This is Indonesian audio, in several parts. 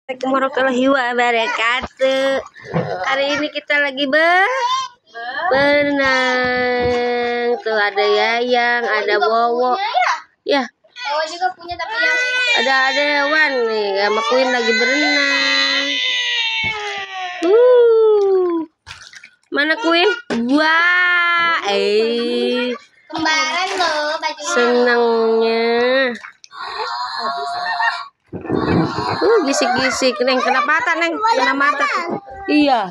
Assalamualaikum warahmatullahi wabarakatuh. Hari ini kita lagi berenang. Tuh ada Yayang, ada Wowo. Ya. Wowo juga punya tapi yang ada Dewan nih, sama Queen lagi berenang. Mana Queen? Wah, kembaran loh bajunya. Senangnya. Gisik-gisik, Neng, kena mata, Neng, kena mata. Iya.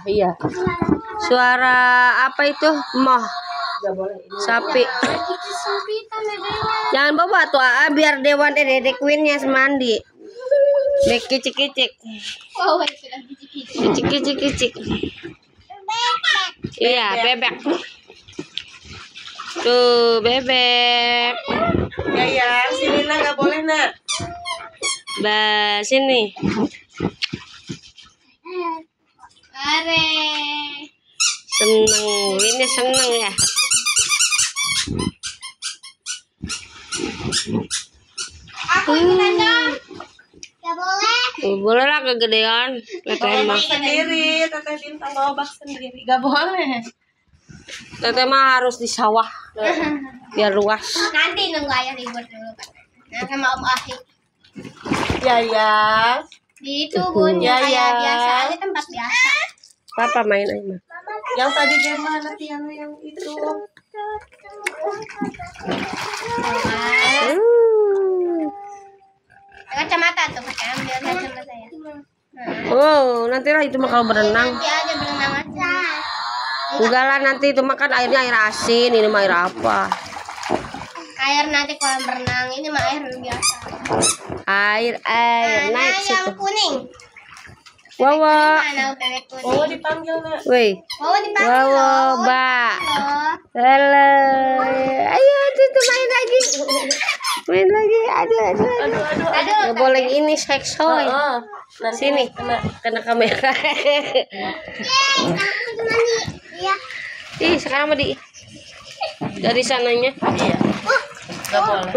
Suara apa itu? Moh. Sapi. Jangan bawa tuh, biar Dewan Dedek Queennya semandi. Dek kicik-kicik. Oh, sudah kicik-kicik. Kicik-kicik. Iya, bebek. Tuh, bebek. Ya, sini nak, nggak boleh nak. Sini. Are. Seneng, ini seneng ya. Aku ikutan dong. Gak boleh. Boleh lah kegedean. Teteh mah. Sendiri, teteh bintang bawa bak sendiri, nggak boleh. Teteh mah harus di sawah biar luas. Nanti nunggu ayah libur dulu, Pak. Nah, sama Om Ahik. Ya. Di itu Bun, Ya, kayak ya. biasa aja, tempat biasa. Papa main aja mah. Yang tadi dia mana piano yang itu? Kacamata tuh, pakai ambil kacamata ya. Oh, nantilah itu mah kalau berenang. Nanti aja berenang aja. Enggak lah, nanti itu makan airnya air asin, ini mah air apa? Air nanti kalau berenang, ini mah air biasa. Air naik Nah, situ. yang kuning. Wawo. Mana bebek kuning? Oh, dipanggil nak. Woi. Oh, dipanggil Wawo, loh. Mbak. Loh. Halo. Ayo tuh main lagi. Main lagi. Aduh. Aduh, Nggak boleh ini seksoy. Nanti Sini. Kena kamera. Iya. Ih, sekarang mah dari sananya. Iya. Nggak boleh.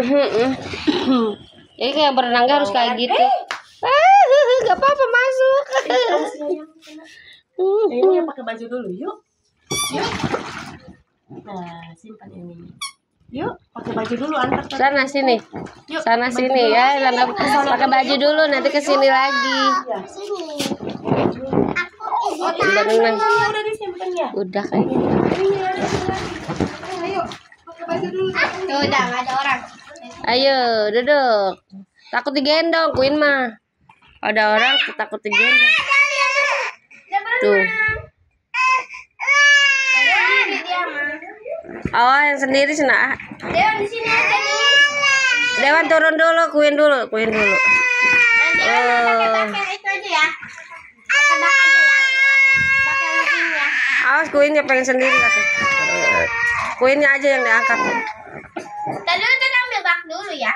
Jadi kayak berenang harus kayak gitu. Gak apa-apa masuk. Ini pakai baju dulu, yuk. Nah, simpan ini. Yuk, pakai baju dulu antar. Sana sini. Yuk, Sana sini ya. Pakai baju dulu nanti ke sini lagi. Sini. Berenang. Udah disimpan ya. Udah kayaknya. Ayo, pakai baju dulu. Tuh, udah nggak ada orang. Ayo, duduk. Takut digendong, Queen mah. Ada orang takut digendong. Tuh. Oh, yang sendiri sana. Dewan di sini aja nih. Dewan turun dulu, Queen dulu. Nanti pakai bakar itu aja ya. Pakai bak aja ya. Pakai mesinnya. Awas Queennya pengen sendiri katanya. Queennya aja yang diangkat. Tadi kita ambil bak dulu ya.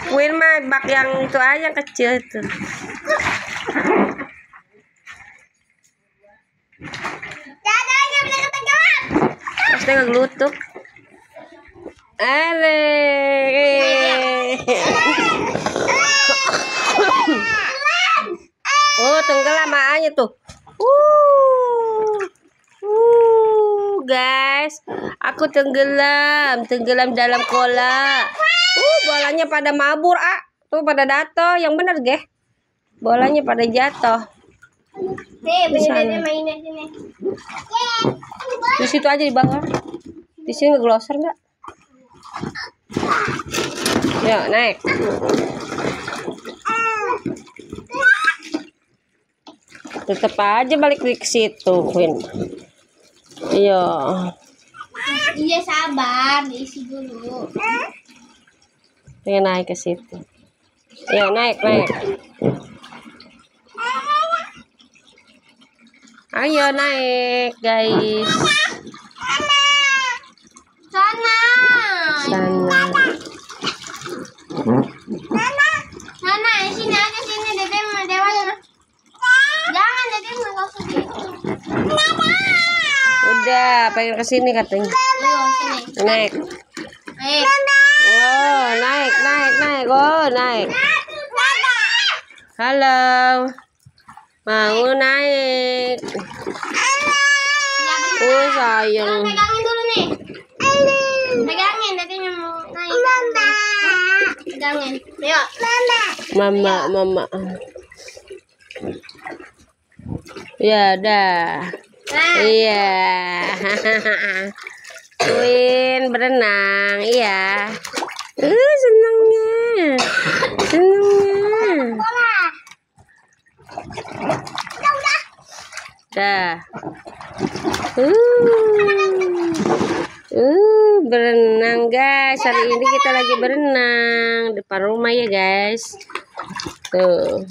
Queen mah bak yang itu aja yang kecil itu. Dadanya boleh ketegangan. Pasti ngegelutuk. Ale. Oh, tenggelam aja tuh. Guys, aku tenggelam dalam kolam. Bolanya pada mabur, tuh pada dato, yang bener, Geh. Bolanya pada jatuh. Nih, Di sana. bener-bener mainnya sini. Di situ aja di bawah. Di sini ngegloser nggak? Yuk, naik. Tetep aja balik ke situ, Queen. Iya. Iya, sabar, diisi dulu. Pengen naik ke situ. Ayo naik. Ayo naik, guys. Sana. Sana, sini aja sini Dede sama Dewan. Jangan Dede nggak usah gitu. Udah, pengen ke sini katanya. Ayo sini. Naik. Ayo. Oh, naik. Oh, naik. Halo. Mau naik. Ya, bentar. Oh, sayang. Pegangin dulu nih. Pegangin, dadanya mau naik. Pegangin. Yuk. Mama. Ya, dah. Nah. Iya. Queen berenang, iya. Senangnya. Dah. Berenang guys. Hari ini kita lagi berenang depan rumah ya guys. Tuh.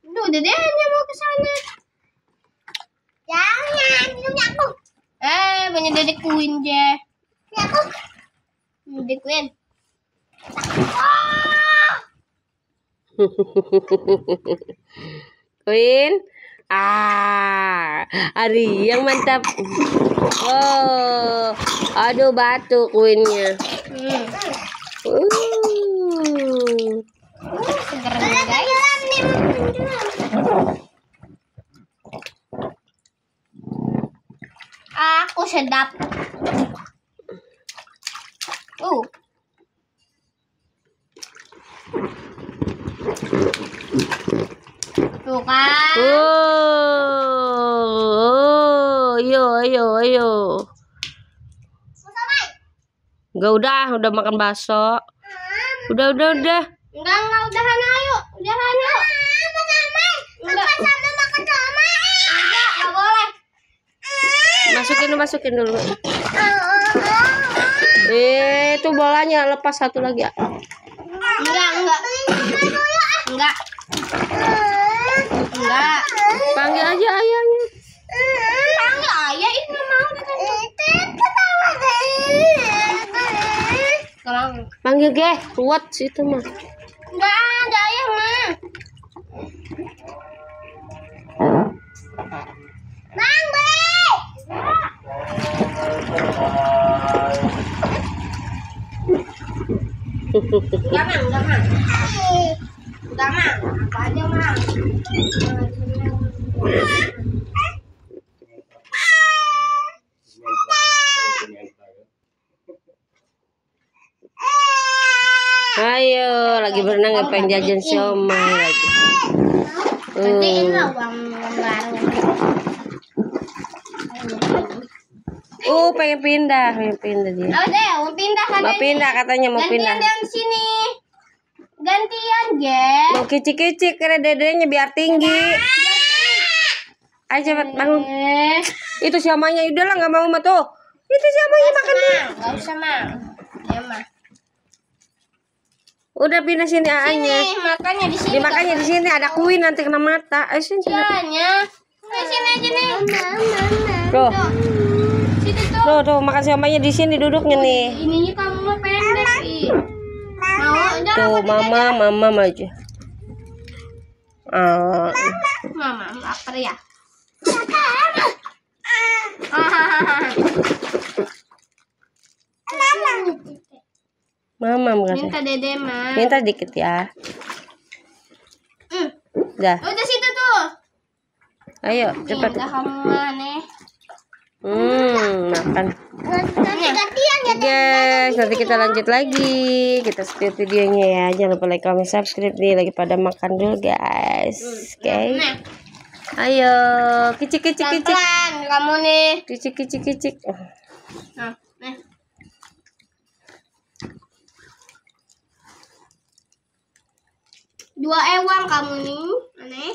Duh, dedenya mau ke sana. Jangan, minumnya aku. Banyak dedek Queen je. Aku. Dedek Queen. Queen. Ari yang mantap. Oh, aduh batu Queennya. Seger nih guys. Aku sedap. Tuh kan. Ayo. Enggak udah makan bakso. Udah. Enggak udahan ayo. Udahan yuk. Enggak boleh. Masukin dulu. Itu bolanya lepas satu lagi. Enggak. Panggil aja ayahnya. Panggil ayah itu mau Panggil Geh, kuat situ mah. Enggak ada ayah mah. Enggak mah. Apa aja mah. Ayo, lagi berenang ya, pengen jajan siomay lagi. Gantiin lah uang baru. Pengen pindah dia. Oh deh, mau pindah katanya. Mau pindah katanya, mau pindah. Gantian dari sini. Gantian, Gek. Mau kicik-kicik karena dedenya biar tinggi. Ayo cepet bangun. Itu siomanya udah lah, nggak mau mah tuh. Itu siomanya makan dia. Nggak usah, Mang. Ya, Mang. Udah pindah sini aanya. Makannya di sini. Dimakannya di sini, ada Queen nanti kena mata. Ayo sini. Iya, sini aja nih. Tuh. Situ tuh. Tuh makan siomanya di sini duduknya nih. Ininya kamu mah pendek sih. Mau udah Tuh mama maju. Mama lapar ya. Mama makasih. Minta dede mah. Minta dikit ya. Dah. Udah situ tuh. Ayo cepat. Minta kamu nih. Makan. Guys, nanti kita lanjut lagi. Kita skip videonya ya. Jangan lupa like, comment, subscribe nih. Lagi pada makan dulu guys. Oke. Ayo, kicik. Pelan kamu nih. Kicik. Nah, nih. Dua ewang kamu nih. Aneh.